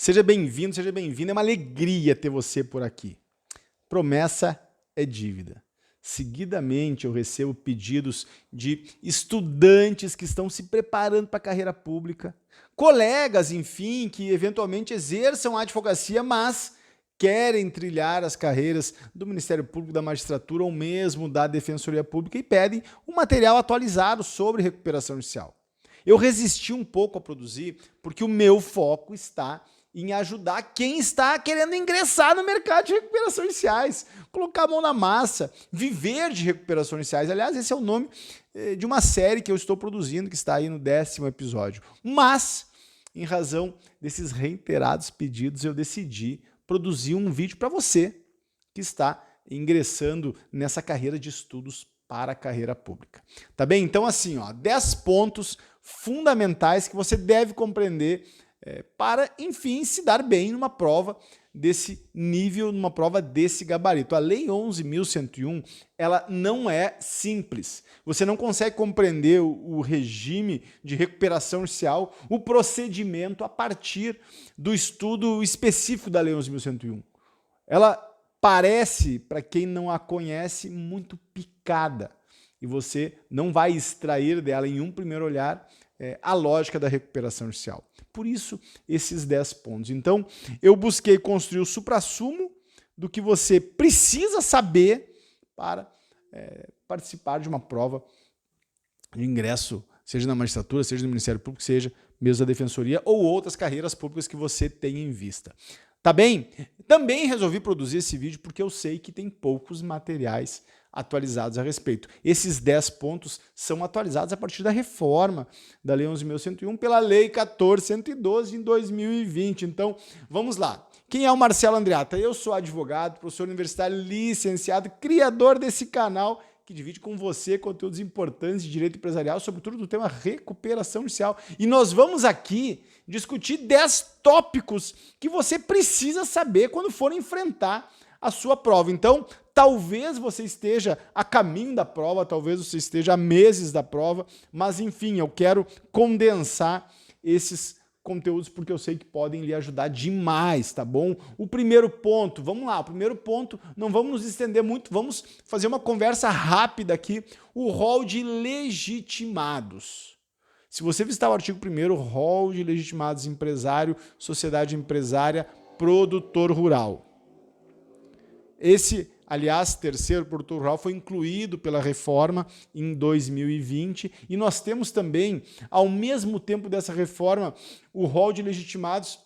Seja bem-vindo, seja bem-vinda. É uma alegria ter você por aqui. Promessa é dívida. Seguidamente eu recebo pedidos de estudantes que estão se preparando para a carreira pública, colegas, enfim, que eventualmente exerçam a advocacia, mas querem trilhar as carreiras do Ministério Público, da Magistratura ou mesmo da Defensoria Pública e pedem um material atualizado sobre recuperação judicial. Eu resisti um pouco a produzir porque o meu foco está em ajudar quem está querendo ingressar no mercado de recuperações judiciais, colocar a mão na massa, viver de recuperações judiciais. Aliás, esse é o nome de uma série que eu estou produzindo, que está aí no 10º episódio. Mas, em razão desses reiterados pedidos, eu decidi produzir um vídeo para você que está ingressando nessa carreira de estudos para a carreira pública. Tá bem? Então, assim, 10 pontos fundamentais que você deve compreender para, enfim, se dar bem numa prova desse nível, numa prova desse gabarito. A Lei 11.101, ela não é simples. Você não consegue compreender o regime de recuperação judicial, o procedimento a partir do estudo específico da Lei 11.101. Ela parece, para quem não a conhece, muito picada. E você não vai extrair dela em um primeiro olhar a lógica da recuperação judicial. Por isso, esses 10 pontos. Então, eu busquei construir o suprassumo do que você precisa saber para participar de uma prova de ingresso, seja na magistratura, seja no Ministério Público, seja mesmo da Defensoria ou outras carreiras públicas que você tenha em vista. Tá bem? Também resolvi produzir esse vídeo porque eu sei que tem poucos materiais atualizados a respeito. Esses 10 pontos são atualizados a partir da reforma da Lei 11.101 pela Lei 14.112 em 2020. Então, vamos lá. Quem é o Marcelo Andreatta? Eu sou advogado, professor universitário, licenciado, criador desse canal que divide com você conteúdos importantes de direito empresarial, sobretudo do tema recuperação judicial. E nós vamos aqui discutir 10 tópicos que você precisa saber quando for enfrentar a sua prova. Então, talvez você esteja a caminho da prova, talvez você esteja a meses da prova, mas enfim, eu quero condensar esses conteúdos porque eu sei que podem lhe ajudar demais, tá bom? O primeiro ponto, vamos lá, o primeiro ponto, não vamos nos estender muito, vamos fazer uma conversa rápida aqui, o rol de legitimados. Se você visitar o artigo 1º, rol de legitimados empresário, sociedade empresária, produtor rural. Esse, aliás, terceiro produtor rural foi incluído pela reforma em 2020 e nós temos também, ao mesmo tempo dessa reforma, o rol de legitimados,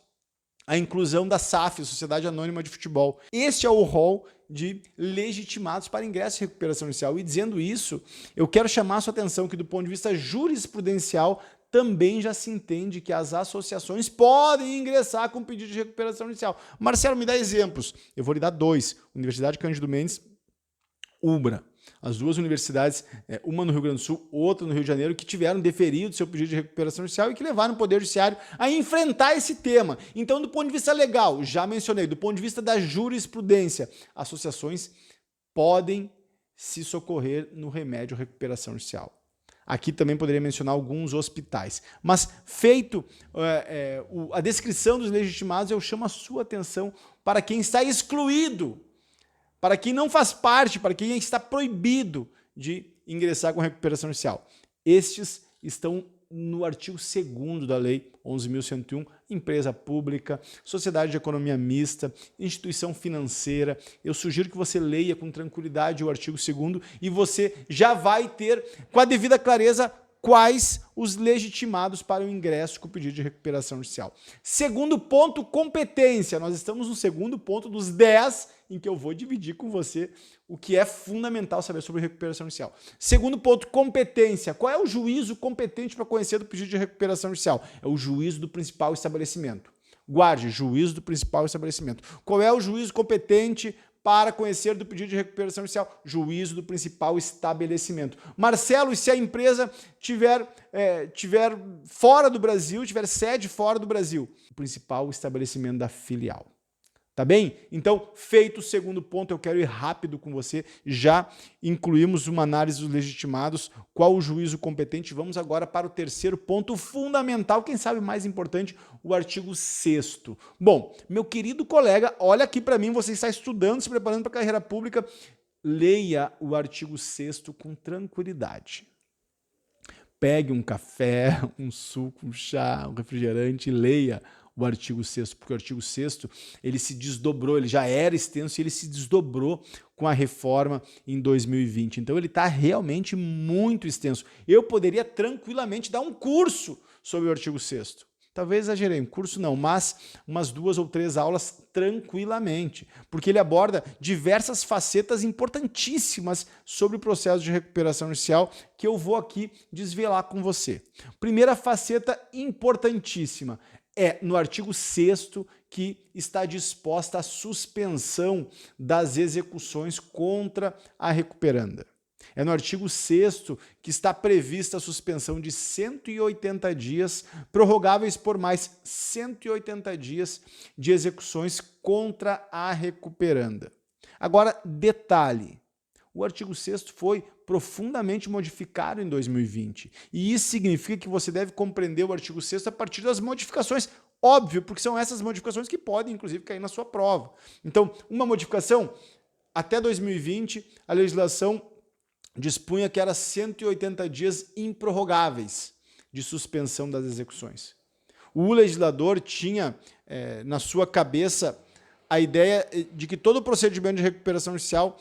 a inclusão da SAF, Sociedade Anônima de Futebol. Este é o rol de legitimados para ingresso e recuperação judicial. E dizendo isso, eu quero chamar a sua atenção que do ponto de vista jurisprudencial também já se entende que as associações podem ingressar com pedido de recuperação judicial. Marcelo, me dá exemplos. Eu vou lhe dar 2. Universidade Cândido Mendes, UBRA. As duas universidades, uma no Rio Grande do Sul, outra no Rio de Janeiro, que tiveram deferido seu pedido de recuperação judicial e que levaram o Poder Judiciário a enfrentar esse tema. Então, do ponto de vista legal, já mencionei, do ponto de vista da jurisprudência, associações podem se socorrer no remédio recuperação judicial. Aqui também poderia mencionar alguns hospitais. Mas feito a descrição dos legitimados, eu chamo a sua atenção para quem está excluído, para quem não faz parte, para quem está proibido de ingressar com recuperação judicial. Estes estão no artigo 2º da Lei 11.101, empresa pública, sociedade de economia mista, instituição financeira. Eu sugiro que você leia com tranquilidade o artigo 2º e você já vai ter, com a devida clareza, quais os legitimados para o ingresso com o pedido de recuperação judicial. Segundo ponto, competência. Nós estamos no segundo ponto dos 10 em que eu vou dividir com você o que é fundamental saber sobre recuperação judicial. Segundo ponto, competência. Qual é o juízo competente para conhecer do pedido de recuperação judicial? É o juízo do principal estabelecimento. Guarde, juízo do principal estabelecimento. Qual é o juízo competente para conhecer do pedido de recuperação judicial? Juízo do principal estabelecimento. Marcelo, e se a empresa tiver fora do Brasil, tiver sede fora do Brasil? O principal estabelecimento da filial. Tá bem? Então, feito o segundo ponto, eu quero ir rápido com você. Já incluímos uma análise dos legitimados, qual o juízo competente. Vamos agora para o terceiro ponto fundamental, quem sabe mais importante, o artigo 6º. Bom, meu querido colega, olha aqui para mim, você está estudando, se preparando para a carreira pública, leia o artigo 6º com tranquilidade. Pegue um café, um suco, um chá, um refrigerante e leia o artigo 6º, porque o artigo 6º ele se desdobrou, ele já era extenso e ele se desdobrou com a reforma em 2020. Então ele está realmente muito extenso. Eu poderia tranquilamente dar um curso sobre o artigo 6º. Talvez exagerei, um curso não, mas umas 2 ou 3 aulas tranquilamente, porque ele aborda diversas facetas importantíssimas sobre o processo de recuperação judicial que eu vou aqui desvelar com você. Primeira faceta importantíssima é no artigo 6º que está disposta a suspensão das execuções contra a recuperanda. É no artigo 6º que está prevista a suspensão de 180 dias, prorrogáveis por mais 180 dias de execuções contra a recuperanda. Agora, detalhe, o artigo 6º foi profundamente modificado em 2020, e isso significa que você deve compreender o artigo 6º a partir das modificações. Óbvio, porque são essas modificações que podem, inclusive, cair na sua prova. Então, uma modificação, até 2020, a legislação dispunha que era 180 dias improrrogáveis de suspensão das execuções. O legislador tinha na sua cabeça a ideia de que todo o procedimento de recuperação judicial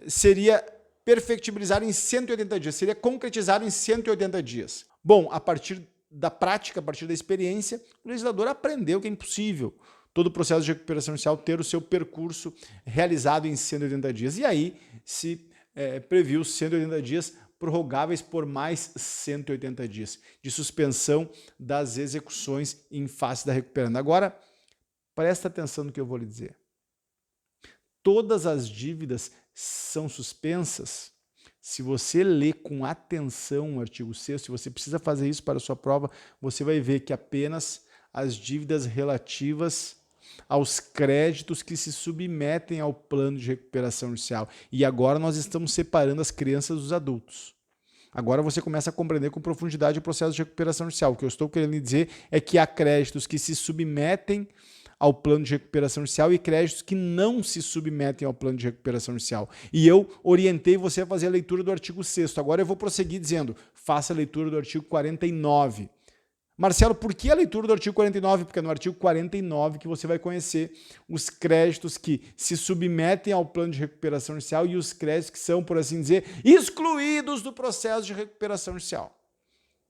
seria perfectibilizado em 180 dias, seria concretizado em 180 dias. Bom, a partir da prática, a partir da experiência, o legislador aprendeu que é impossível todo o processo de recuperação judicial ter o seu percurso realizado em 180 dias. E aí se previu 180 dias prorrogáveis por mais 180 dias de suspensão das execuções em face da recuperanda. Agora, presta atenção no que eu vou lhe dizer. Todas as dívidas são suspensas. Se você lê com atenção o artigo 6º, se você precisa fazer isso para a sua prova, você vai ver que apenas as dívidas relativas aos créditos que se submetem ao plano de recuperação judicial. E agora nós estamos separando as crianças dos adultos. Agora você começa a compreender com profundidade o processo de recuperação judicial. O que eu estou querendo dizer é que há créditos que se submetem ao plano de recuperação judicial e créditos que não se submetem ao plano de recuperação judicial. E eu orientei você a fazer a leitura do artigo 6º. Agora eu vou prosseguir dizendo, faça a leitura do artigo 49. Marcelo, por que a leitura do artigo 49? Porque é no artigo 49 que você vai conhecer os créditos que se submetem ao plano de recuperação judicial e os créditos que são, por assim dizer, excluídos do processo de recuperação judicial.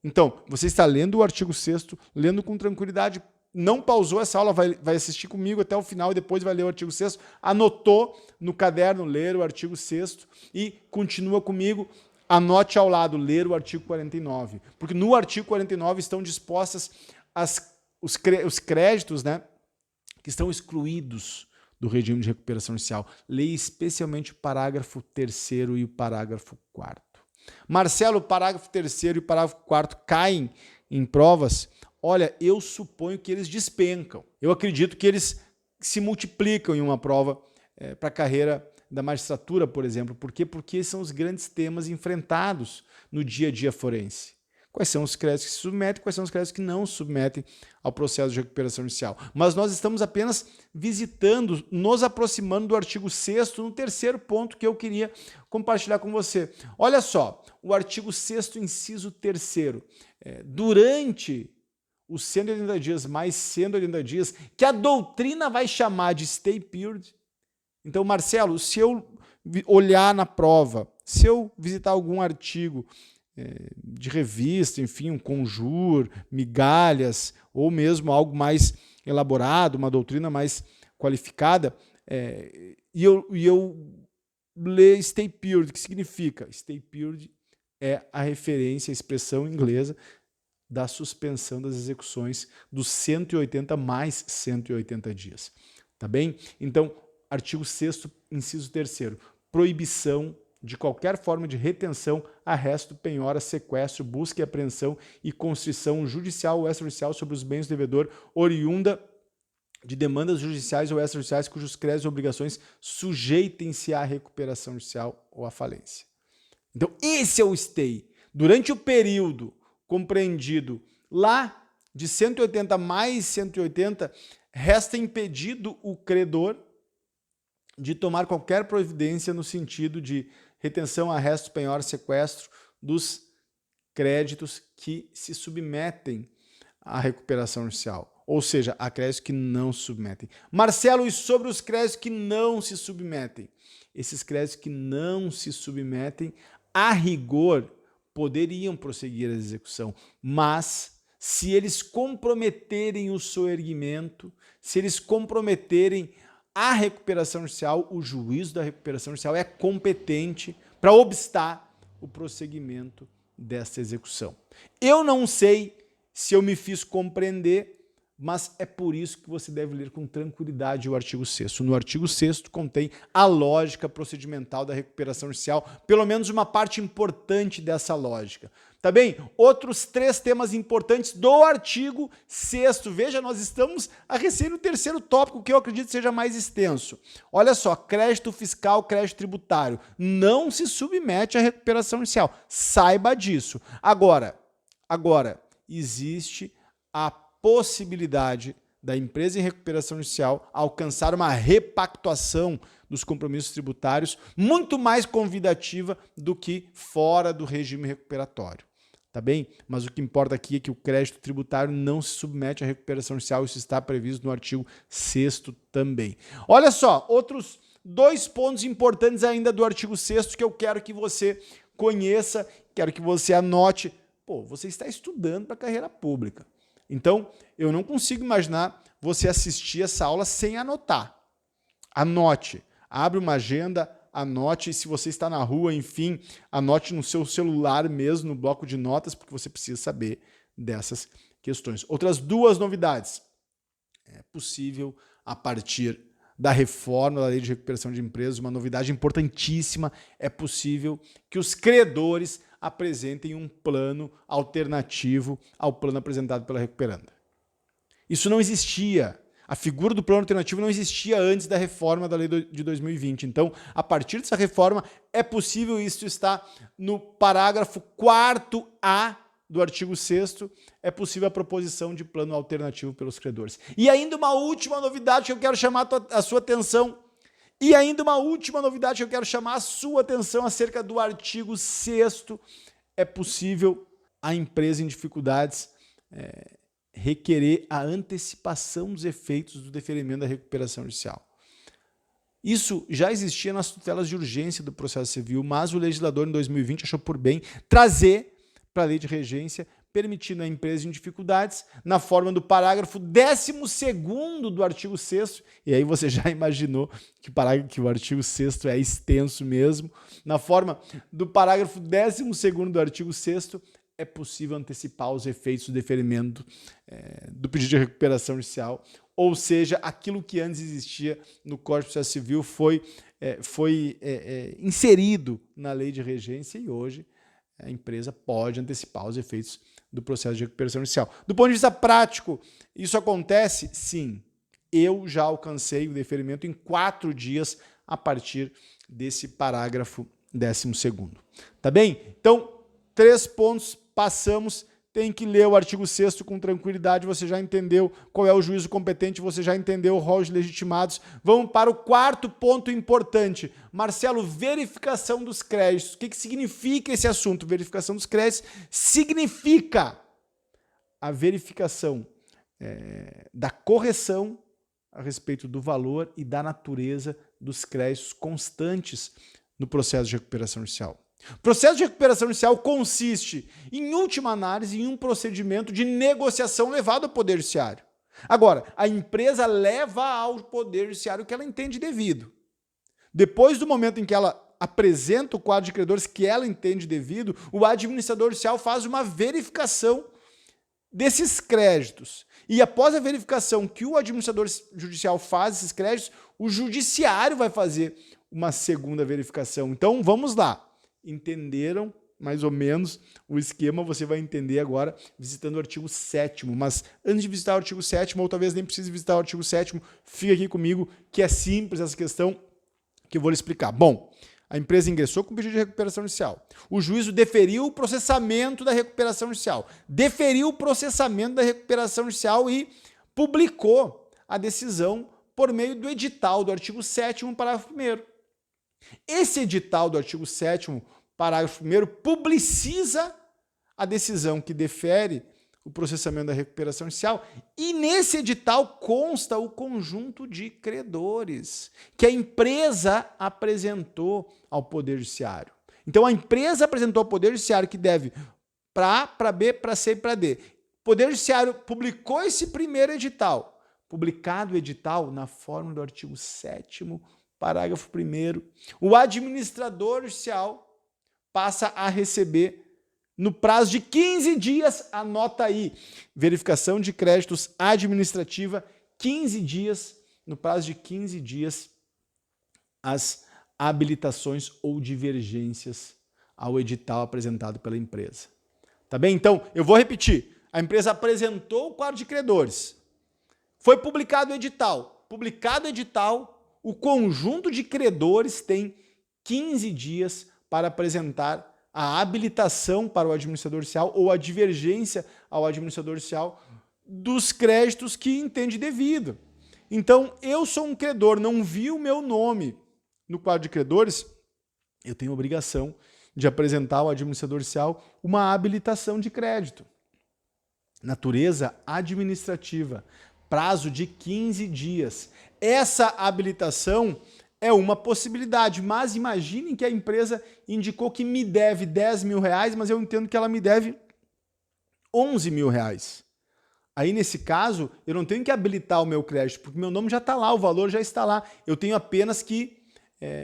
Então, você está lendo o artigo 6º, lendo com tranquilidade, não pausou essa aula, vai assistir comigo até o final e depois vai ler o artigo 6º, anotou no caderno, ler o artigo 6º e continua comigo. Anote ao lado, ler o artigo 49, porque no artigo 49 estão dispostas os créditos, né, que estão excluídos do regime de recuperação judicial. Leia especialmente o parágrafo 3º e o parágrafo 4º. Marcelo, o parágrafo 3º e o parágrafo 4º caem em provas? Olha, eu suponho que eles despencam. Eu acredito que eles se multiplicam em uma prova para a carreira da magistratura, por exemplo. Por quê? Porque são os grandes temas enfrentados no dia a dia forense. Quais são os créditos que se submetem, quais são os créditos que não se submetem ao processo de recuperação judicial. Mas nós estamos apenas visitando, nos aproximando do artigo 6º, no terceiro ponto que eu queria compartilhar com você. Olha só, o artigo 6º, inciso 3º. Durante os 180 dias mais 180 dias, que a doutrina vai chamar de stay period. Então, Marcelo, se eu olhar na prova, se eu visitar algum artigo de revista, enfim, um conjur, migalhas, ou mesmo algo mais elaborado, uma doutrina mais qualificada, e eu ler stay period, que significa? Stay period é a referência, a expressão inglesa da suspensão das execuções dos 180 mais 180 dias. Tá bem? Então, artigo 6º, inciso 3º, proibição de qualquer forma de retenção, arresto, penhora, sequestro, busca e apreensão e constrição judicial ou extrajudicial sobre os bens do devedor oriunda de demandas judiciais ou extrajudiciais cujos créditos e obrigações sujeitem-se à recuperação judicial ou à falência. Então, esse é o stay. Durante o período compreendido lá de 180 mais 180, resta impedido o credor de tomar qualquer providência no sentido de retenção, arresto, penhora, sequestro dos créditos que se submetem à recuperação judicial. Ou seja, há créditos que não se submetem. Marcelo, e sobre os créditos que não se submetem? Esses créditos que não se submetem, a rigor, poderiam prosseguir a execução, mas se eles comprometerem o soerguimento, se eles comprometerem a recuperação judicial, o juízo da recuperação judicial é competente para obstar o prosseguimento desta execução. Eu não sei se eu me fiz compreender, mas é por isso que você deve ler com tranquilidade o artigo 6º. No artigo 6º contém a lógica procedimental da recuperação judicial, pelo menos uma parte importante dessa lógica. Tá bem? Outros 3 temas importantes do artigo 6º. Veja, nós estamos a recém no 3º tópico, que eu acredito seja mais extenso. Olha só, crédito fiscal, crédito tributário. Não se submete à recuperação judicial. Saiba disso. Agora, existe a possibilidade da empresa em recuperação judicial alcançar uma repactuação dos compromissos tributários muito mais convidativa do que fora do regime recuperatório. Tá bem? Mas o que importa aqui é que o crédito tributário não se submete à recuperação judicial, isso está previsto no artigo 6º também. Olha só, outros 2 pontos importantes ainda do artigo 6º que eu quero que você conheça, quero que você anote. Pô, você está estudando para a carreira pública. Então, eu não consigo imaginar você assistir essa aula sem anotar. Anote. Abre uma agenda, anote. Se você está na rua, enfim, anote no seu celular mesmo, no bloco de notas, porque você precisa saber dessas questões. Outras 2 novidades. É possível, a partir da reforma da Lei de Recuperação de Empresas, uma novidade importantíssima, é possível que os credores apresentem um plano alternativo ao plano apresentado pela recuperanda. Isso não existia. A figura do plano alternativo não existia antes da reforma da lei de 2020. Então, a partir dessa reforma, é possível, isso está no parágrafo 4A do artigo 6º, é possível a proposição de plano alternativo pelos credores. E ainda uma última novidade que eu quero chamar a sua atenção. Acerca do artigo 6º, é possível a empresa em dificuldades requerer a antecipação dos efeitos do deferimento da recuperação judicial. Isso já existia nas tutelas de urgência do processo civil, mas o legislador em 2020 achou por bem trazer para a lei de regência, permitindo à empresa em dificuldades, na forma do parágrafo 12º do artigo 6º, e aí você já imaginou que o artigo 6º é extenso mesmo, na forma do parágrafo 12º do artigo 6º, é possível antecipar os efeitos do deferimento do pedido de recuperação judicial, ou seja, aquilo que antes existia no Código de Processo Civil foi inserido na lei de regência e hoje a empresa pode antecipar os efeitos do processo de recuperação judicial. Do ponto de vista prático, isso acontece? Sim. Eu já alcancei o deferimento em 4 dias a partir desse parágrafo 12º. Tá bem? Então, 3 pontos, passamos. Tem que ler o artigo 6º com tranquilidade, você já entendeu qual é o juízo competente, você já entendeu o rol de legitimados. Vamos para o 4º ponto importante. Marcelo, verificação dos créditos. O que significa esse assunto? Verificação dos créditos significa a verificação da correção a respeito do valor e da natureza dos créditos constantes no processo de recuperação judicial. O processo de recuperação judicial consiste, em última análise, em um procedimento de negociação levado ao Poder Judiciário. Agora, a empresa leva ao Poder Judiciário o que ela entende devido. Depois do momento em que ela apresenta o quadro de credores que ela entende devido, o administrador judicial faz uma verificação desses créditos. E após a verificação que o administrador judicial faz desses créditos, o judiciário vai fazer uma segunda verificação. Então, vamos lá. Entenderam mais ou menos o esquema, você vai entender agora visitando o artigo 7º. Mas antes de visitar o artigo 7º, ou talvez nem precise visitar o artigo 7º, fica aqui comigo, que é simples essa questão que eu vou lhe explicar. Bom, a empresa ingressou com pedido de recuperação judicial. O juízo deferiu o processamento da recuperação judicial. Deferiu o processamento da recuperação judicial e publicou a decisão por meio do edital do artigo 7º, parágrafo 1º. Esse edital do artigo 7º, parágrafo 1º, publiciza a decisão que defere o processamento da recuperação judicial e nesse edital consta o conjunto de credores que a empresa apresentou ao Poder Judiciário. Então a empresa apresentou ao Poder Judiciário que deve para A, para B, para C e para D. O Poder Judiciário publicou esse primeiro edital. Publicado o edital na forma do artigo 7º, parágrafo 1º, o administrador judicial passa a receber no prazo de 15 dias, anota aí, verificação de créditos administrativa, 15 dias, no prazo de 15 dias, as habilitações ou divergências ao edital apresentado pela empresa. Tá bem? Então, eu vou repetir. A empresa apresentou o quadro de credores. Foi publicado o edital. Publicado o edital, o conjunto de credores tem 15 dias para apresentar a habilitação para o administrador judicial ou a divergência ao administrador judicial dos créditos que entende devido. Então, eu sou um credor, não vi o meu nome no quadro de credores, eu tenho a obrigação de apresentar ao administrador judicial uma habilitação de crédito. Natureza administrativa, prazo de 15 dias. Essa habilitação é uma possibilidade, mas imaginem que a empresa indicou que me deve 10 mil reais, mas eu entendo que ela me deve 11 mil reais. Aí, nesse caso, eu não tenho que habilitar o meu crédito, porque meu nome já está lá, o valor já está lá. Eu tenho apenas que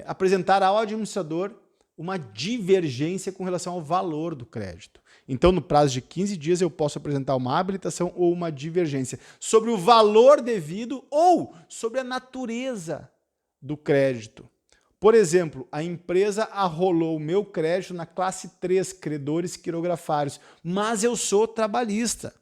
apresentar ao administrador uma divergência com relação ao valor do crédito. Então, no prazo de 15 dias, eu posso apresentar uma habilitação ou uma divergência sobre o valor devido ou sobre a natureza do crédito. Por exemplo, a empresa arrolou o meu crédito na classe 3, credores quirografários, mas eu sou trabalhista.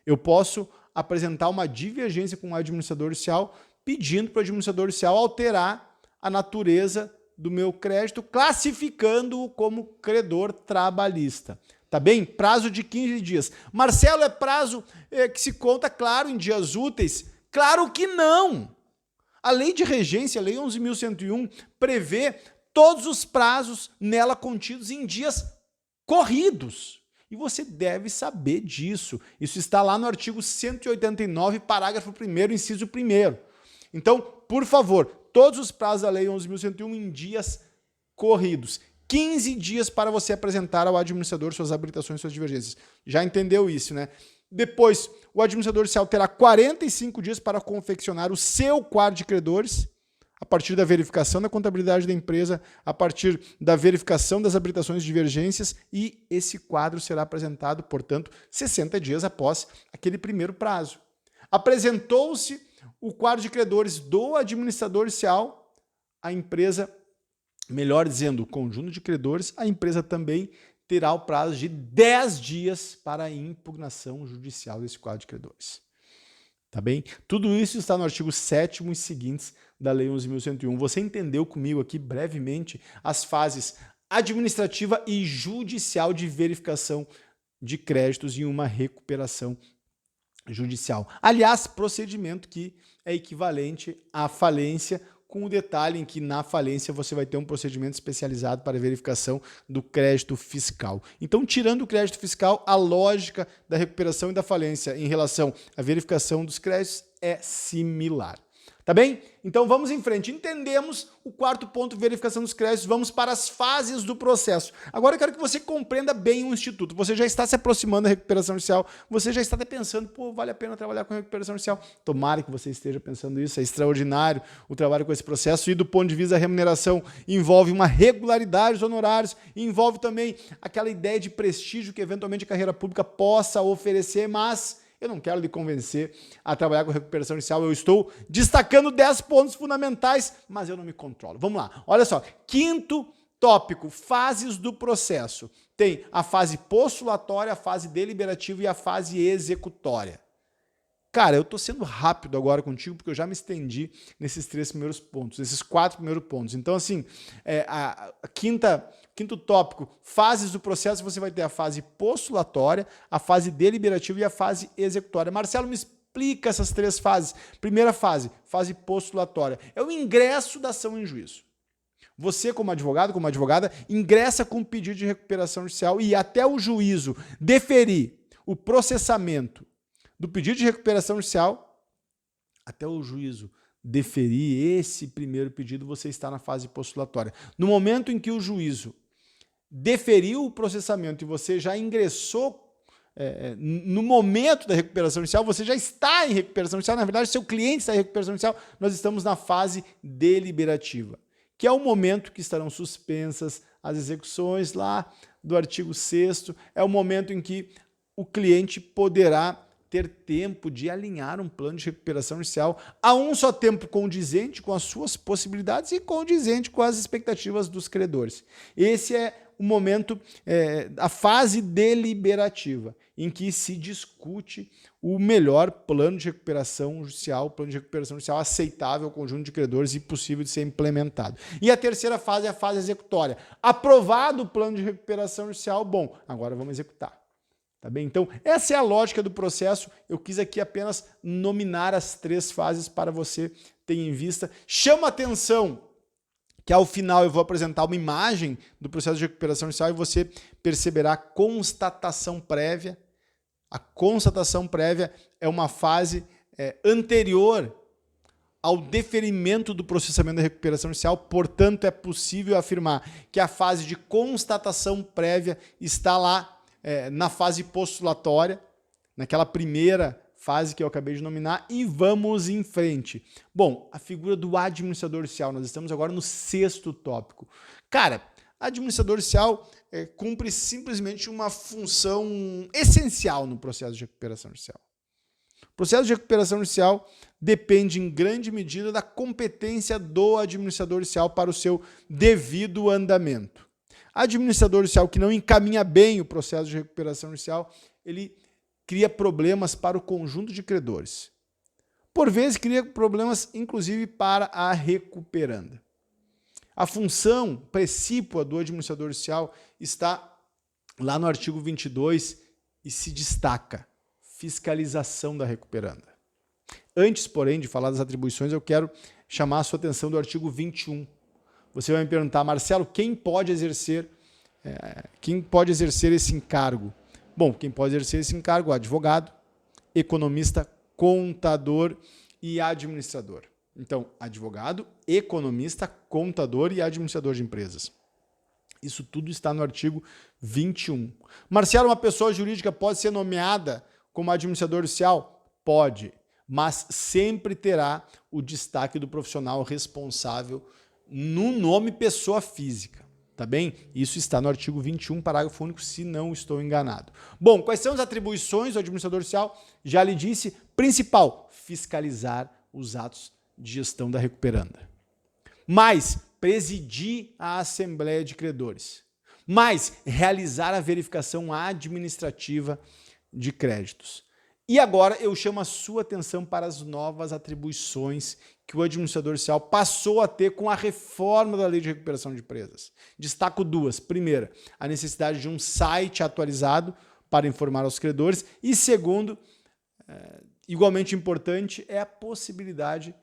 Eu posso apresentar uma divergência com o administrador judicial pedindo para o administrador judicial alterar a natureza do meu crédito, classificando-o como credor trabalhista. Tá bem? Prazo de 15 dias. Marcelo, é prazo que se conta, claro, em dias úteis? Claro que não! A lei de regência, a lei 11.101, prevê todos os prazos nela contidos em dias corridos. E você deve saber disso. Isso está lá no artigo 189, parágrafo 1º, inciso 1º. Então, por favor, todos os prazos da lei 11.101 em dias corridos. 15 dias para você apresentar ao administrador suas habilitações, suas divergências. Já entendeu isso, né? Depois, o administrador judicial terá 45 dias para confeccionar o seu quadro de credores, a partir da verificação da contabilidade da empresa, a partir da verificação das habilitações e divergências, e esse quadro será apresentado, portanto, 60 dias após aquele primeiro prazo. Apresentou-se o quadro de credores do administrador judicial, a empresa, melhor dizendo, o conjunto de credores, a empresa também terá o prazo de 10 dias para a impugnação judicial desse quadro de credores. Tá bem? Tudo isso está no artigo 7º e seguintes da Lei 11.101. Você entendeu comigo aqui brevemente as fases administrativa e judicial de verificação de créditos em uma recuperação judicial. Aliás, procedimento que é equivalente à falência, com o detalhe em que na falência você vai ter um procedimento especializado para verificação do crédito fiscal. Então, tirando o crédito fiscal, a lógica da recuperação e da falência em relação à verificação dos créditos é similar. Tá bem? Então vamos em frente. Entendemos o quarto ponto, verificação dos créditos. Vamos para as fases do processo. Agora eu quero que você compreenda bem o Instituto. Você já está se aproximando da recuperação judicial. Você já está até pensando, pô, vale a pena trabalhar com recuperação judicial. Tomara que você esteja pensando isso. É extraordinário o trabalho com esse processo. E do ponto de vista da remuneração, envolve uma regularidade dos honorários, envolve também aquela ideia de prestígio que eventualmente a carreira pública possa oferecer, mas eu não quero lhe convencer a trabalhar com recuperação judicial. Eu estou destacando 10 pontos fundamentais, mas eu não me controlo. Vamos lá. Olha só. Quinto tópico, fases do processo. Tem a fase postulatória, a fase deliberativa e a fase executória. Cara, eu estou sendo rápido agora contigo porque eu já me estendi nesses 3 primeiros pontos, nesses 4 primeiros pontos. Então, assim, quinto tópico, fases do processo, você vai ter a fase postulatória, a fase deliberativa e a fase executória. Marcelo, me explica essas 3 fases. Primeira fase, fase postulatória. É o ingresso da ação em juízo. Você, como advogado, como advogada, ingressa com um pedido de recuperação judicial e até o juízo deferir o processamento do pedido de recuperação judicial, até o juízo deferir esse primeiro pedido, você está na fase postulatória. No momento em que o juízo deferiu o processamento e você já ingressou no momento da recuperação judicial, você já está em recuperação judicial, na verdade, seu cliente está em recuperação judicial, nós estamos na fase deliberativa, que é o momento que estarão suspensas as execuções lá do artigo 6º, é o momento em que o cliente poderá ter tempo de alinhar um plano de recuperação judicial a um só tempo condizente com as suas possibilidades e condizente com as expectativas dos credores. Esse é o momento, a fase deliberativa, em que se discute o melhor plano de recuperação judicial aceitável ao conjunto de credores e possível de ser implementado. E a terceira fase é a fase executória. Aprovado o plano de recuperação judicial, bom, agora vamos executar. Tá bem? Então, essa é a lógica do processo. Eu quis aqui apenas nominar as 3 fases para você ter em vista. Chama atenção que ao final eu vou apresentar uma imagem do processo de recuperação judicial e você perceberá a constatação prévia. A constatação prévia é uma fase anterior ao deferimento do processamento da recuperação judicial, portanto, é possível afirmar que a fase de constatação prévia está lá na fase postulatória, naquela primeira fase que eu acabei de nominar, e vamos em frente. Bom, a figura do administrador judicial, nós estamos agora no 6º tópico. Cara, administrador judicial cumpre simplesmente uma função essencial no processo de recuperação judicial. O processo de recuperação judicial depende em grande medida da competência do administrador judicial para o seu devido andamento. Administrador judicial que não encaminha bem o processo de recuperação judicial, ele cria problemas para o conjunto de credores. Por vezes, cria problemas, inclusive, para a recuperanda. A função precípua do administrador judicial está lá no artigo 22 e se destaca: fiscalização da recuperanda. Antes, porém, de falar das atribuições, eu quero chamar a sua atenção do artigo 21. Você vai me perguntar, Marcelo, quem pode exercer esse encargo? Bom, quem pode exercer esse encargo é advogado, economista, contador e administrador. Então, advogado, economista, contador e administrador de empresas. Isso tudo está no artigo 21. Marcelo, uma pessoa jurídica pode ser nomeada como administrador judicial? Pode, mas sempre terá o destaque do profissional responsável no nome pessoa física, tá bem? Isso está no artigo 21, parágrafo único, se não estou enganado. Bom, quais são as atribuições do administrador judicial? Já lhe disse, principal, fiscalizar os atos de gestão da recuperanda. Mais, presidir a assembleia de credores. Mais, realizar a verificação administrativa de créditos. E agora eu chamo a sua atenção para as novas atribuições que o administrador judicial passou a ter com a reforma da Lei de Recuperação de Empresas. Destaco 2. Primeira, a necessidade de um site atualizado para informar aos credores. E segundo, igualmente importante, é a possibilidade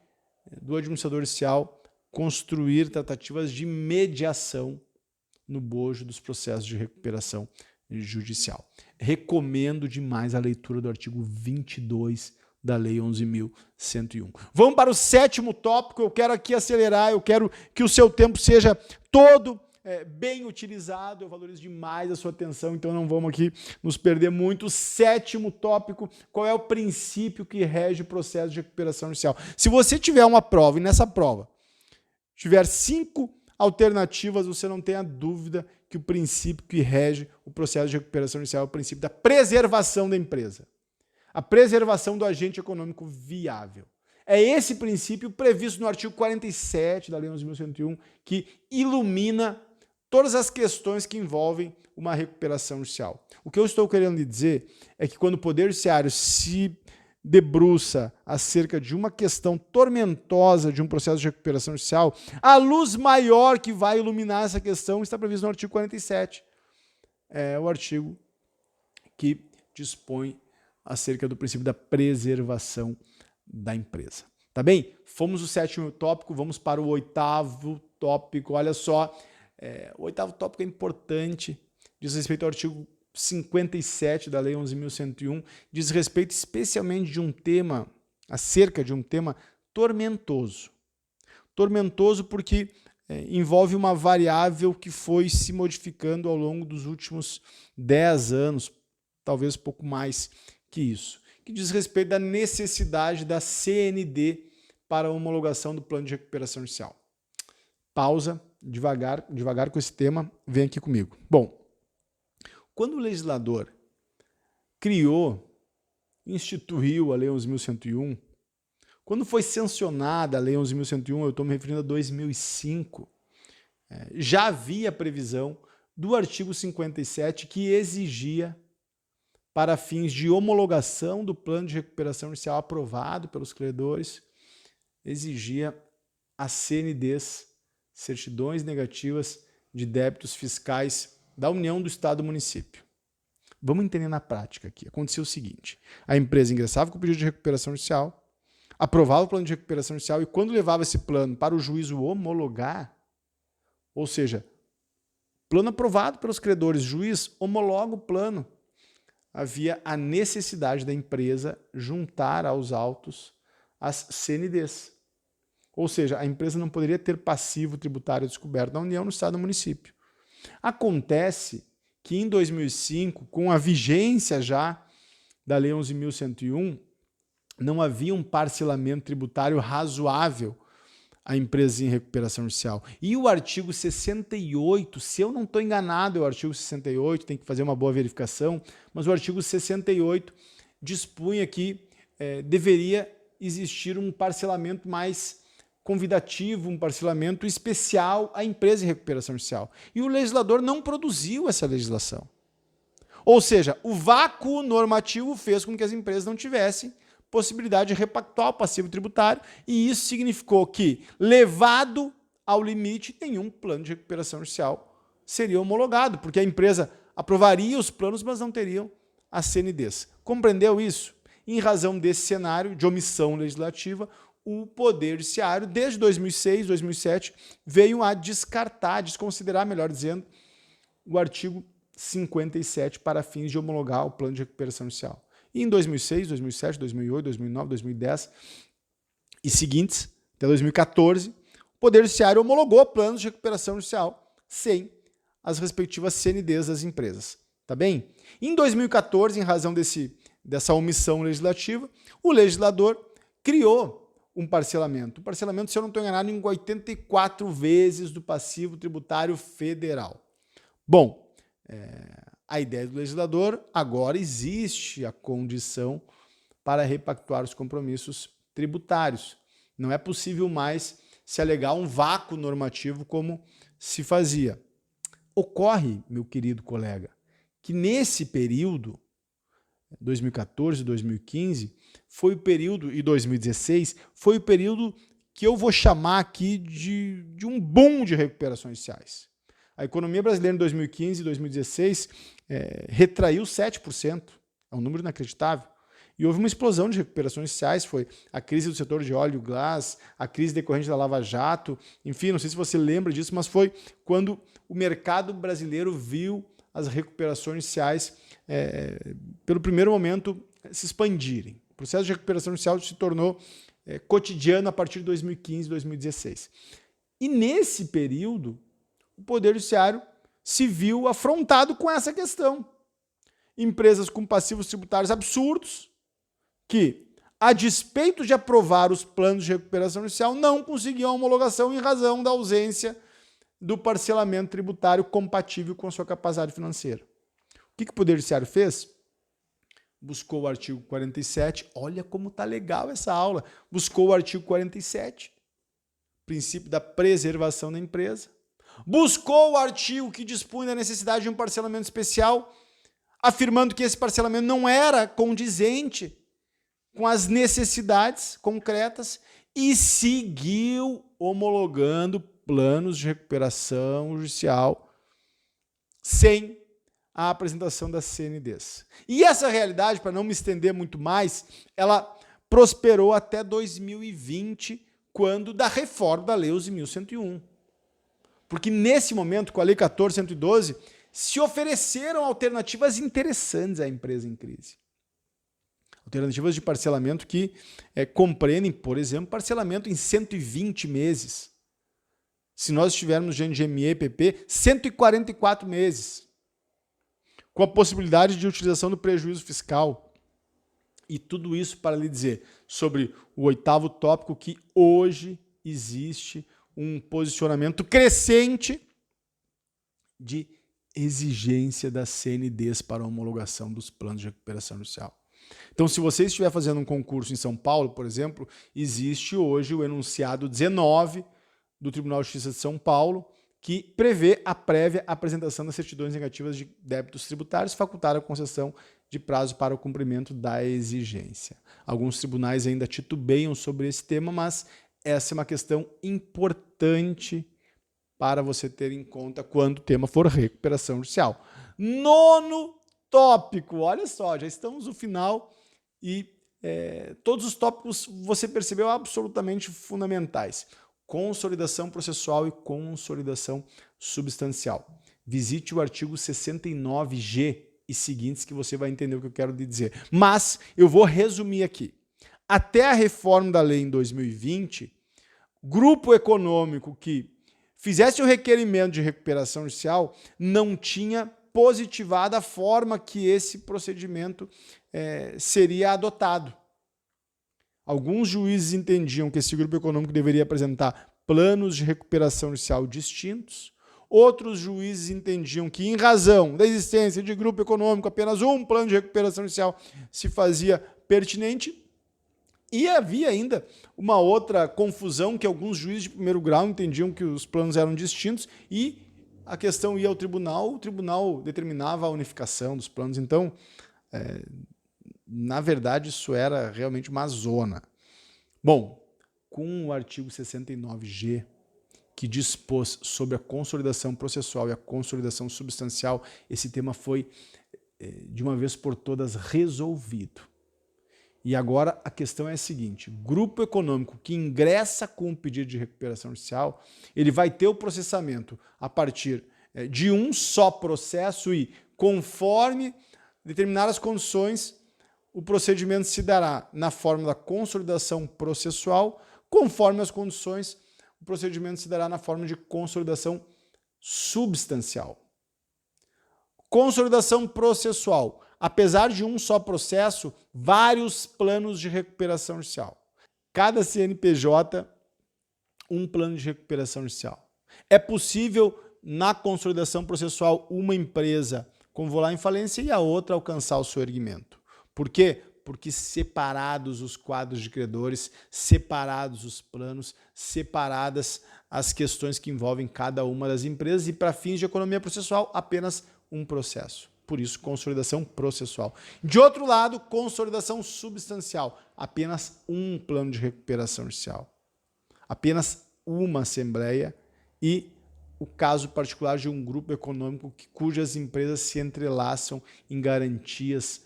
do administrador judicial construir tratativas de mediação no bojo dos processos de recuperação judicial. Recomendo demais a leitura do artigo 22 da Lei 11.101. Vamos para o 7º tópico. Eu quero aqui acelerar, eu quero que o seu tempo seja todo bem utilizado. Eu valorizo demais a sua atenção, então não vamos aqui nos perder muito. O 7º tópico, qual é o princípio que rege o processo de recuperação judicial? Se você tiver uma prova e nessa prova tiver 5 alternativas, você não tenha dúvida que o princípio que rege o processo de recuperação judicial é o princípio da preservação da empresa. A preservação do agente econômico viável. É esse princípio previsto no artigo 47 da Lei 11.101 que ilumina todas as questões que envolvem uma recuperação judicial. O que eu estou querendo lhe dizer é que quando o Poder Judiciário se debruça acerca de uma questão tormentosa de um processo de recuperação judicial, a luz maior que vai iluminar essa questão está prevista no artigo 47. É o artigo que dispõe acerca do princípio da preservação da empresa. Tá bem? Fomos o 7º tópico, vamos para o 8º tópico. Olha só, o 8º tópico é importante, diz respeito ao artigo 57 da Lei 11.101, diz respeito especialmente de um tema, acerca de um tema tormentoso. Tormentoso porque envolve uma variável que foi se modificando ao longo dos últimos 10 anos, talvez um pouco mais que isso, que diz respeito da necessidade da CND para a homologação do plano de recuperação judicial. Pausa, devagar com esse tema, vem aqui comigo. Bom, quando o legislador instituiu a Lei 11.101, quando foi sancionada a Lei 11.101, eu estou me referindo a 2005, já havia previsão do artigo 57 que exigia, para fins de homologação do plano de recuperação judicial aprovado pelos credores, exigia as CNDs, certidões negativas de débitos fiscais da União, do Estado e do município. Vamos entender na prática aqui. Aconteceu o seguinte: a empresa ingressava com o pedido de recuperação judicial, aprovava o plano de recuperação judicial e quando levava esse plano para o juízo homologar, ou seja, plano aprovado pelos credores, juiz homologa o plano, havia a necessidade da empresa juntar aos autos as CNDs. Ou seja, a empresa não poderia ter passivo tributário descoberto na União, no Estado e no município. Acontece que em 2005, com a vigência já da Lei 11.101, não havia um parcelamento tributário razoável a empresa em recuperação judicial. E o artigo 68, se eu não estou enganado, é o artigo 68, tem que fazer uma boa verificação, mas o artigo 68 dispunha que deveria existir um parcelamento mais convidativo, um parcelamento especial à empresa em recuperação judicial. E o legislador não produziu essa legislação. Ou seja, o vácuo normativo fez com que as empresas não tivessem possibilidade de repactuar o passivo tributário, e isso significou que, levado ao limite, nenhum plano de recuperação judicial seria homologado, porque a empresa aprovaria os planos, mas não teriam as CNDs. Compreendeu isso? Em razão desse cenário de omissão legislativa, o Poder Judiciário, desde 2006, 2007, veio a desconsiderar, melhor dizendo, o artigo 57 para fins de homologar o plano de recuperação judicial. E em 2006, 2007, 2008, 2009, 2010 e seguintes, até 2014, o Poder Judiciário homologou planos de recuperação judicial sem as respectivas CNDs das empresas. Tá bem? Em 2014, em razão dessa omissão legislativa, o legislador criou um parcelamento. O parcelamento, se eu não estou enganado, em 84 vezes do passivo tributário federal. Bom, a ideia do legislador, agora existe a condição para repactuar os compromissos tributários. Não é possível mais se alegar um vácuo normativo como se fazia. Ocorre, meu querido colega, que nesse período, 2014, 2015, foi o período, e 2016, foi o período que eu vou chamar aqui de um boom de recuperações judiciais. A economia brasileira em 2015 e 2016 retraiu 7%. É um número inacreditável. E houve uma explosão de recuperações judiciais. Foi a crise do setor de óleo e gás, a crise decorrente da Lava Jato. Enfim, não sei se você lembra disso, mas foi quando o mercado brasileiro viu as recuperações judiciais, pelo primeiro momento, se expandirem. O processo de recuperação judicial se tornou cotidiano a partir de 2015 e 2016. E nesse período, o Poder Judiciário se viu afrontado com essa questão. Empresas com passivos tributários absurdos que, a despeito de aprovar os planos de recuperação judicial, não conseguiam homologação em razão da ausência do parcelamento tributário compatível com a sua capacidade financeira. O que o Poder Judiciário fez? Buscou o artigo 47. Olha como está legal essa aula. Buscou o artigo 47, princípio da preservação da empresa. buscou o artigo que dispunha da necessidade de um parcelamento especial, afirmando que esse parcelamento não era condizente com as necessidades concretas e seguiu homologando planos de recuperação judicial sem a apresentação das CNDs. E essa realidade, para não me estender muito mais, ela prosperou até 2020, quando da reforma da Lei 11.101. Porque nesse momento, com a Lei 14.112, se ofereceram alternativas interessantes à empresa em crise. Alternativas de parcelamento que compreendem, por exemplo, parcelamento em 120 meses. Se nós estivermos de NGME e PP, 144 meses. Com a possibilidade de utilização do prejuízo fiscal. E tudo isso para lhe dizer sobre o 8º tópico, que hoje existe um posicionamento crescente de exigência das CNDs para a homologação dos planos de recuperação judicial. Então, se você estiver fazendo um concurso em São Paulo, por exemplo, existe hoje o enunciado 19 do Tribunal de Justiça de São Paulo, que prevê a prévia apresentação das certidões negativas de débitos tributários, facultar a concessão de prazo para o cumprimento da exigência. Alguns tribunais ainda titubeiam sobre esse tema, mas essa é uma questão importante para você ter em conta quando o tema for recuperação judicial. 9º tópico, olha só, já estamos no final e todos os tópicos você percebeu absolutamente fundamentais. Consolidação processual e consolidação substancial. Visite o artigo 69G e seguintes que você vai entender o que eu quero lhe dizer. Mas eu vou resumir aqui. Até a reforma da lei em 2020, grupo econômico que fizesse o requerimento de recuperação judicial não tinha positivado a forma que esse procedimento seria adotado. Alguns juízes entendiam que esse grupo econômico deveria apresentar planos de recuperação judicial distintos. Outros juízes entendiam que, em razão da existência de grupo econômico, apenas um plano de recuperação judicial se fazia pertinente. E havia ainda uma outra confusão, que alguns juízes de primeiro grau entendiam que os planos eram distintos e a questão ia ao tribunal, o tribunal determinava a unificação dos planos. Então, na verdade, isso era realmente uma zona. Bom, com o artigo 69G, que dispôs sobre a consolidação processual e a consolidação substancial, esse tema foi, de uma vez por todas, resolvido. E agora a questão é a seguinte: grupo econômico que ingressa com o pedido de recuperação judicial, ele vai ter o processamento a partir de um só processo e, conforme determinadas condições, o procedimento se dará na forma da consolidação processual, conforme as condições, o procedimento se dará na forma de consolidação substancial. Consolidação processual. Apesar de um só processo, vários planos de recuperação judicial. Cada CNPJ, um plano de recuperação judicial. É possível, na consolidação processual, uma empresa convolar em falência e a outra alcançar o seu erguimento. Por quê? Porque separados os quadros de credores, separados os planos, separadas as questões que envolvem cada uma das empresas e, para fins de economia processual, apenas um processo. Por isso, consolidação processual. De outro lado, consolidação substancial. Apenas um plano de recuperação judicial. Apenas uma assembleia e o caso particular de um grupo econômico cujas empresas se entrelaçam em garantias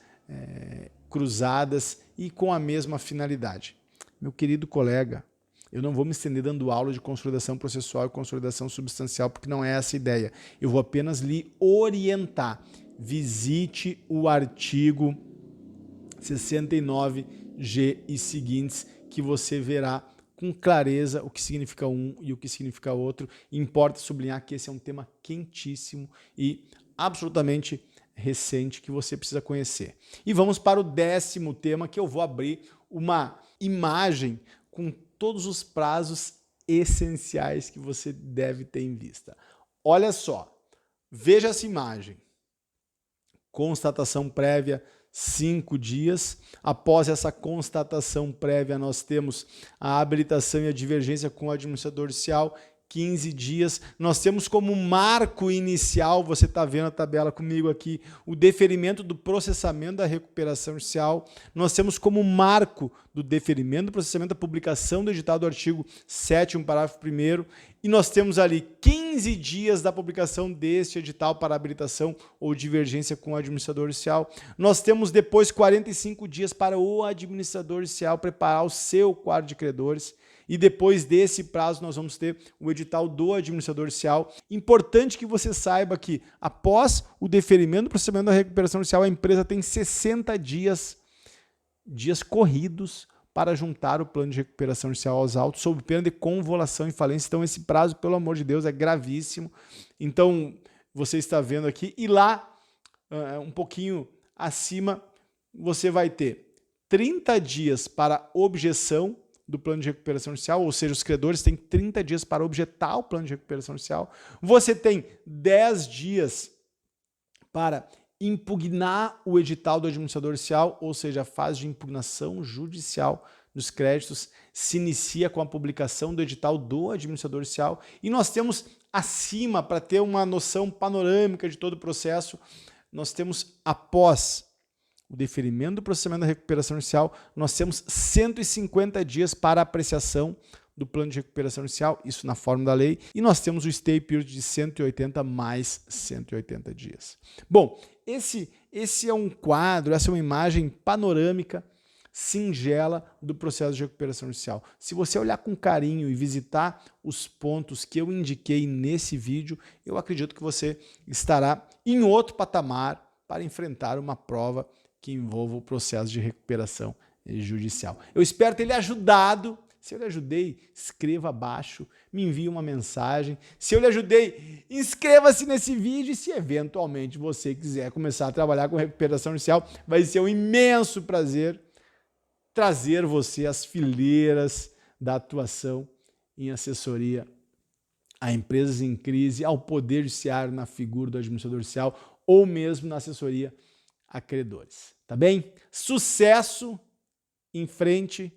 cruzadas e com a mesma finalidade. Meu querido colega, eu não vou me estender dando aula de consolidação processual e consolidação substancial, porque não é essa a ideia. Eu vou apenas lhe orientar. Visite o artigo 69G e seguintes, que você verá com clareza o que significa um e o que significa outro. Importa sublinhar que esse é um tema quentíssimo e absolutamente recente que você precisa conhecer. E vamos para o 10º tema, que eu vou abrir uma imagem com todos os prazos essenciais que você deve ter em vista. Olha só, veja essa imagem. Constatação prévia, 5 dias. Após essa constatação prévia, nós temos a habilitação e a divergência com o administrador judicial, 15 dias. Nós temos como marco inicial, você está vendo a tabela comigo aqui, o deferimento do processamento da recuperação judicial. Nós temos como marco do deferimento do processamento da publicação do edital do artigo 7º, parágrafo 1º, e nós temos ali 15 dias da publicação deste edital para habilitação ou divergência com o administrador judicial. Nós temos depois 45 dias para o administrador judicial preparar o seu quadro de credores. E depois desse prazo nós vamos ter o edital do administrador judicial. Importante que você saiba que após o deferimento do processamento da recuperação judicial, a empresa tem 60 dias corridos para juntar o plano de recuperação judicial aos autos, sob pena de convolução e falência. Então esse prazo, pelo amor de Deus, é gravíssimo. Então você está vendo aqui, e lá, um pouquinho acima, você vai ter 30 dias para objeção do plano de recuperação judicial, ou seja, os credores têm 30 dias para objetar o plano de recuperação judicial. Você tem 10 dias para impugnar o edital do administrador judicial, ou seja, a fase de impugnação judicial dos créditos se inicia com a publicação do edital do administrador judicial. E nós temos acima, para ter uma noção panorâmica de todo o processo, nós temos após o deferimento do processamento da recuperação judicial, nós temos 150 dias para apreciação do plano de recuperação judicial, isso na forma da lei, e nós temos o stay period de 180 mais 180 dias. Bom, esse é um quadro, essa é uma imagem panorâmica, singela do processo de recuperação judicial. Se você olhar com carinho e visitar os pontos que eu indiquei nesse vídeo, eu acredito que você estará em outro patamar para enfrentar uma prova que envolva o processo de recuperação judicial. Eu espero ter lhe ajudado. Se eu lhe ajudei, escreva abaixo, me envie uma mensagem. Se eu lhe ajudei, inscreva-se nesse vídeo. E se eventualmente você quiser começar a trabalhar com recuperação judicial, vai ser um imenso prazer trazer você às fileiras da atuação em assessoria a empresas em crise, ao Poder Judiciário na figura do administrador judicial ou mesmo na assessoria a credores. Tá bem? Sucesso, em frente,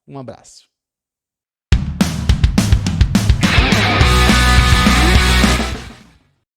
um abraço.